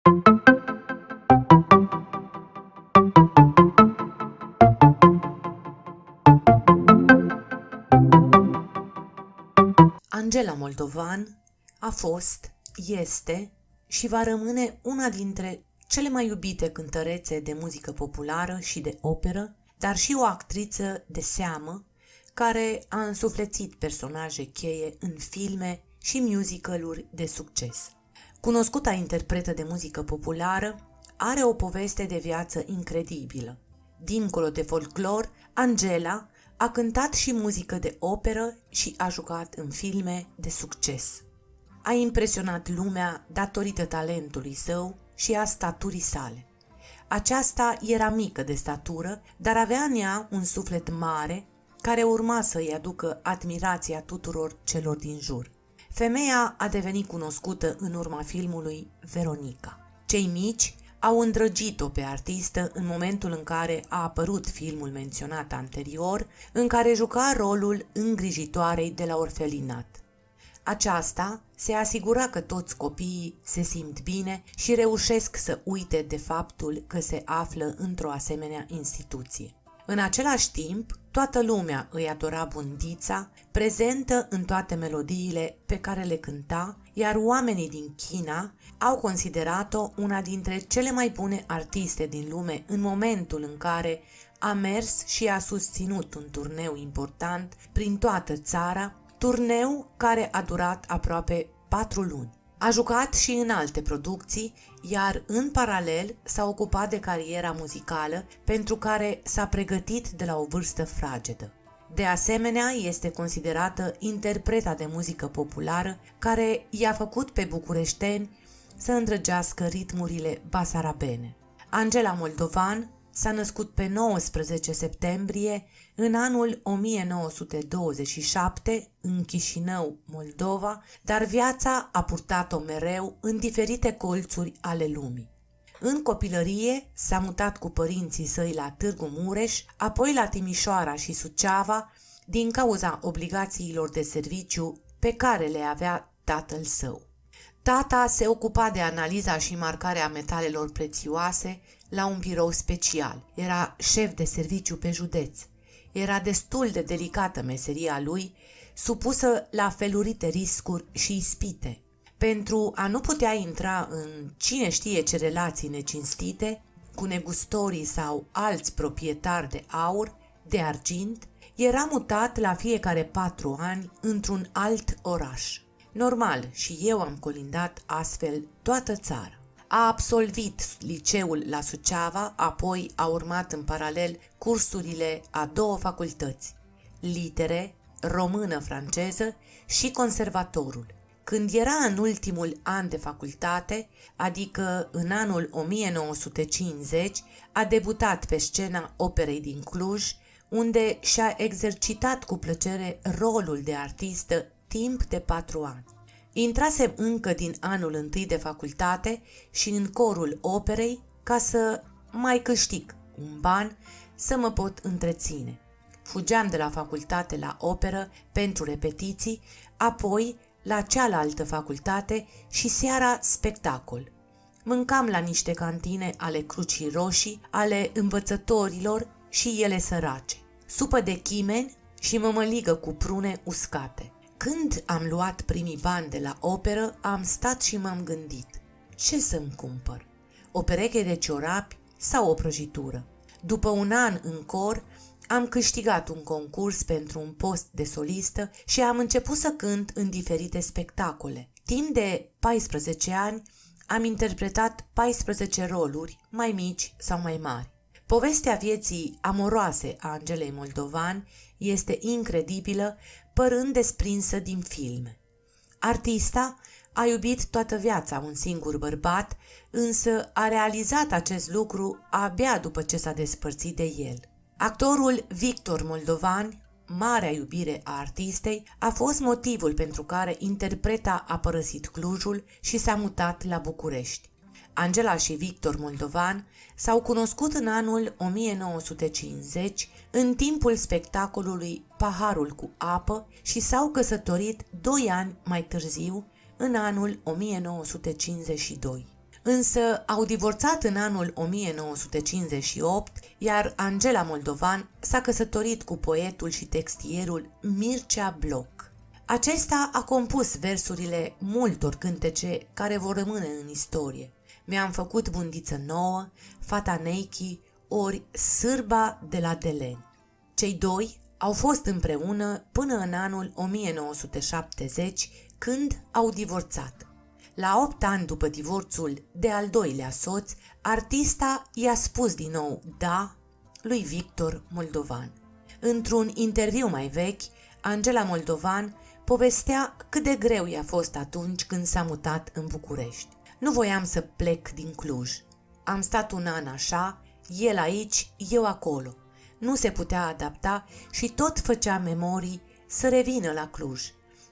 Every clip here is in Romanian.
Angela Moldovan a fost, este și va rămâne una dintre cele mai iubite cântărețe de muzică populară și de operă, dar și o actriță de seamă care a însuflețit personaje cheie în filme și musicaluri de succes. Cunoscuta interpretă de muzică populară, are o poveste de viață incredibilă. Dincolo de folclor, Angela a cântat și muzică de operă și a jucat în filme de succes. A impresionat lumea datorită talentului său și a staturii sale. Aceasta era mică de statură, dar avea în ea un suflet mare care urma să-i aducă admirația tuturor celor din jur. Femeia a devenit cunoscută în urma filmului Veronica. Cei mici au îndrăgit-o pe artistă în momentul în care a apărut filmul menționat anterior, în care juca rolul îngrijitoarei de la orfelinat. Aceasta se asigura că toți copiii se simt bine și reușesc să uite de faptul că se află într-o asemenea instituție. În același timp, toată lumea îi adora bundița, prezentă în toate melodiile pe care le cânta, iar oamenii din China au considerat-o una dintre cele mai bune artiste din lume în momentul în care a mers și a susținut un turneu important prin toată țara, turneu care a durat aproape 4 luni. A jucat și în alte producții, iar în paralel s-a ocupat de cariera muzicală pentru care s-a pregătit de la o vârstă fragedă. De asemenea, este considerată interpreta de muzică populară care i-a făcut pe bucureșteni să îndrăgească ritmurile basarabene. Angela Moldovan s-a născut pe 19 septembrie în anul 1927 în Chișinău, Moldova, dar viața a purtat-o mereu în diferite colțuri ale lumii. În copilărie s-a mutat cu părinții săi la Târgu Mureș, apoi la Timișoara și Suceava, din cauza obligațiilor de serviciu pe care le avea tatăl său. Tata se ocupa de analiza și marcarea metalelor prețioase la un birou special. Era șef de serviciu pe județ. Era destul de delicată meseria lui, supusă la felurite riscuri și ispite. Pentru a nu putea intra în cine știe ce relații necinstite cu negustorii sau alți proprietari de aur, de argint, era mutat la fiecare 4 ani într-un alt oraș. Normal, și eu am colindat astfel toată țara. A absolvit liceul la Suceava, apoi a urmat în paralel cursurile a 2 facultăți, litere, română-franceză și conservatorul. Când era în ultimul an de facultate, adică în anul 1950, a debutat pe scena Operei din Cluj, unde și-a exercitat cu plăcere rolul de artistă timp de 4 ani. Intrasem încă din anul întâi de facultate și în corul operei ca să mai câștig un ban să mă pot întreține. Fugeam de la facultate la operă pentru repetiții, apoi la cealaltă facultate și seara spectacol. Mâncam la niște cantine ale Crucii Roșii, ale învățătorilor și ele sărace, supă de chimeni și mămăligă cu prune uscate. Când am luat primii bani de la operă, am stat și m-am gândit, ce să-mi cumpăr? O pereche de ciorapi sau o prăjitură? După un an în cor, am câștigat un concurs pentru un post de solistă și am început să cânt în diferite spectacole. Timp de 14 ani am interpretat 14 roluri, mai mici sau mai mari. Povestea vieții amoroase a Angelei Moldovan este incredibilă, părând desprinsă din filme. Artista a iubit toată viața un singur bărbat, însă a realizat acest lucru abia după ce s-a despărțit de el. Actorul Victor Moldovan, marea iubire a artistei, a fost motivul pentru care interpreta a părăsit Clujul și s-a mutat la București. Angela și Victor Moldovan s-au cunoscut în anul 1950 în timpul spectacolului Paharul cu apă și s-au căsătorit 2 ani mai târziu, în anul 1952. însă au divorțat în anul 1958, iar Angela Moldovan s-a căsătorit cu poetul și textierul Mircea Bloc. Acesta a compus versurile multor cântece care vor rămâne în istorie. Mi-am făcut bundiță nouă, Fata Neichi, ori Sârba de la Deleni. Cei doi au fost împreună până în anul 1970, când au divorțat. La 8 ani după divorțul de al doilea soț, artista i-a spus din nou da lui Victor Moldovan. Într-un interviu mai vechi, Angela Moldovan povestea cât de greu i-a fost atunci când s-a mutat în București. Nu voiam să plec din Cluj. Am stat un an așa, el aici, eu acolo. Nu se putea adapta și tot făcea memorii să revină la Cluj.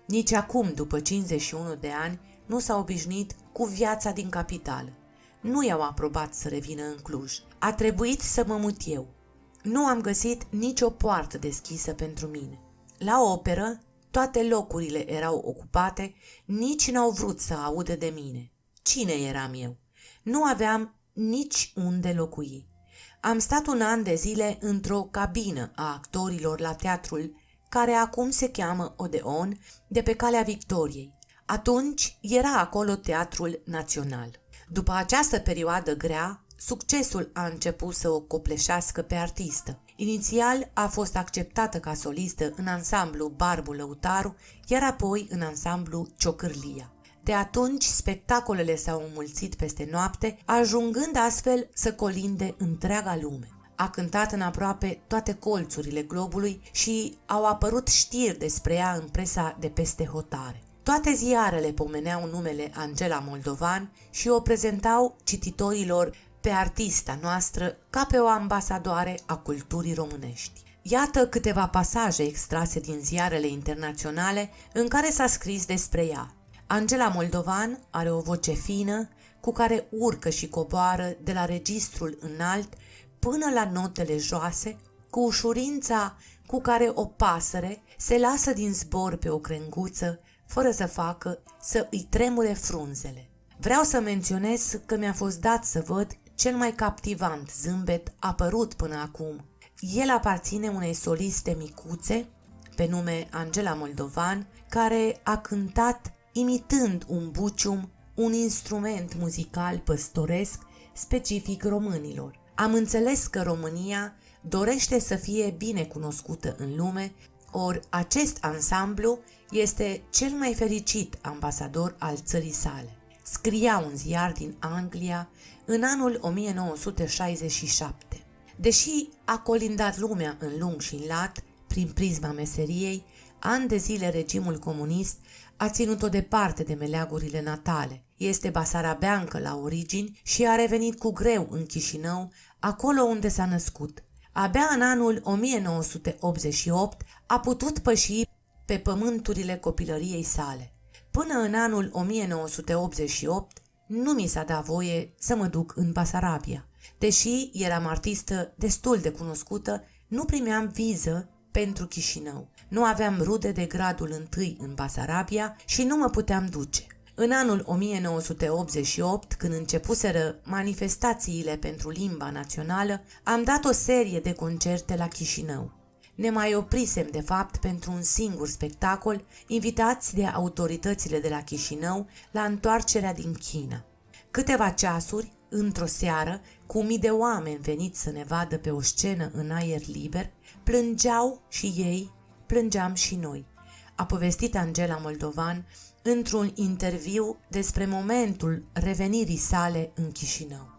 Nici acum, după 51 de ani, nu s-a obișnuit cu viața din capitală. Nu i-au aprobat să revină în Cluj. A trebuit să mă mut eu. Nu am găsit nicio poartă deschisă pentru mine. La operă, toate locurile erau ocupate, nici n-au vrut să audă de mine. Cine eram eu? Nu aveam nici unde locui. Am stat un an de zile într-o cabină a actorilor la teatrul, care acum se cheamă Odeon, de pe Calea Victoriei. Atunci era acolo Teatrul Național. După această perioadă grea, succesul a început să o copleșească pe artistă. Inițial a fost acceptată ca solistă în ansamblu Barbu Lăutaru, iar apoi în ansamblu Ciocârlia. De atunci, spectacolele s-au înmulțit peste noapte, ajungând astfel să colinde întreaga lume. A cântat în aproape toate colțurile globului și au apărut știri despre ea în presa de peste hotare. Toate ziarele pomeneau numele Angela Moldovan și o prezentau cititorilor pe artista noastră ca pe o ambasadoare a culturii românești. Iată câteva pasaje extrase din ziarele internaționale în care s-a scris despre ea. Angela Moldovan are o voce fină cu care urcă și coboară de la registrul înalt până la notele joase, cu ușurința cu care o pasăre se lasă din zbor pe o crenguță, fără să facă să îi tremure frunzele. Vreau să menționez că mi-a fost dat să văd cel mai captivant zâmbet apărut până acum. El aparține unei soliste micuțe, pe nume Angela Moldovan, care a cântat imitând un bucium, un instrument muzical păstoresc specific românilor. Am înțeles că România dorește să fie bine cunoscută în lume, ori acest ansamblu este cel mai fericit ambasador al țării sale. Scria un ziar din Anglia în anul 1967. Deși a colindat lumea în lung și în lat, prin prisma meseriei, ani de zile regimul comunist a ținut-o departe de meleagurile natale. Este basarabeancă la origini și a revenit cu greu în Chișinău, acolo unde s-a născut. Abia în anul 1988 a putut păși pe pământurile copilăriei sale. Până în anul 1988 nu mi s-a dat voie să mă duc în Basarabia. Deși eram artistă destul de cunoscută, nu primeam viză pentru Chișinău. Nu aveam rude de gradul întâi în Basarabia și nu mă puteam duce. În anul 1988, când începuseră manifestațiile pentru limba națională, am dat o serie de concerte la Chișinău. Ne mai oprisem, de fapt, pentru un singur spectacol, invitați de autoritățile de la Chișinău la întoarcerea din China. Câteva ceasuri, într-o seară, cu mii de oameni veniți să ne vadă pe o scenă în aer liber, plângeau și ei, plângeam și noi. A povestit Angela Moldovan într-un interviu despre momentul revenirii sale în Chișinău.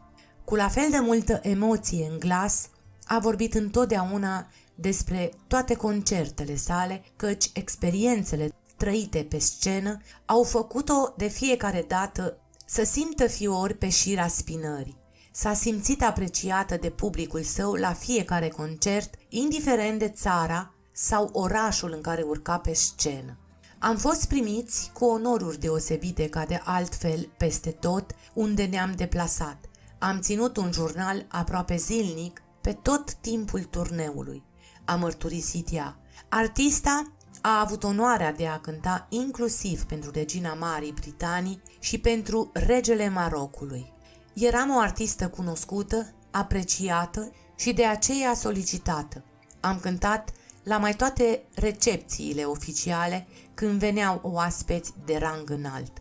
Cu la fel de multă emoție în glas, a vorbit întotdeauna despre toate concertele sale, căci experiențele trăite pe scenă au făcut-o de fiecare dată să simtă fiori pe șira spinării. S-a simțit apreciată de publicul său la fiecare concert, indiferent de țara sau orașul în care urca pe scenă. Am fost primiți cu onoruri deosebite ca de altfel peste tot unde ne-am deplasat. Am ținut un jurnal aproape zilnic pe tot timpul turneului, a mărturisit ea. Artista a avut onoarea de a cânta inclusiv pentru regina Marii Britanii și pentru regele Marocului. Eram o artistă cunoscută, apreciată și de aceea solicitată. Am cântat la mai toate recepțiile oficiale când veneau oaspeți de rang înalt.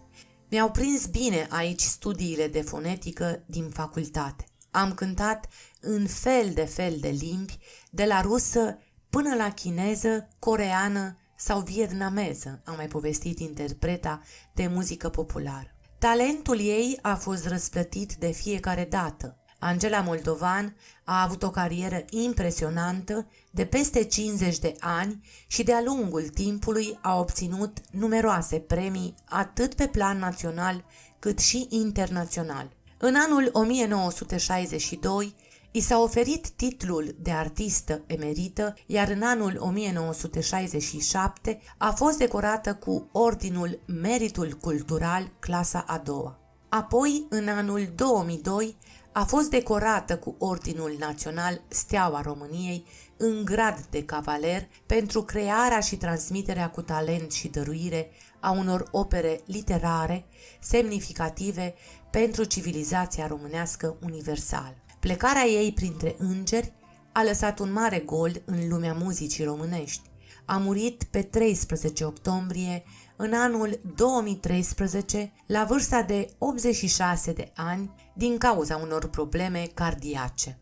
Mi-au prins bine aici studiile de fonetică din facultate. Am cântat în fel de limbi, de la rusă până la chineză, coreană sau vietnameză, a mai povestit interpreta de muzică populară. Talentul ei a fost răsplătit de fiecare dată. Angela Moldovan a avut o carieră impresionantă de peste 50 de ani și de-a lungul timpului a obținut numeroase premii atât pe plan național cât și internațional. În anul 1962 i s-a oferit titlul de artistă emerită, iar în anul 1967 a fost decorată cu Ordinul Meritul Cultural clasa a doua. Apoi, în anul 2002, a fost decorată cu Ordinul Național Steaua României în grad de cavaler pentru crearea și transmiterea cu talent și dăruire a unor opere literare semnificative pentru civilizația românească universală. Plecarea ei printre îngeri a lăsat un mare gol în lumea muzicii românești. A murit pe 13 octombrie în anul 2013 la vârsta de 86 de ani din cauza unor probleme cardiace.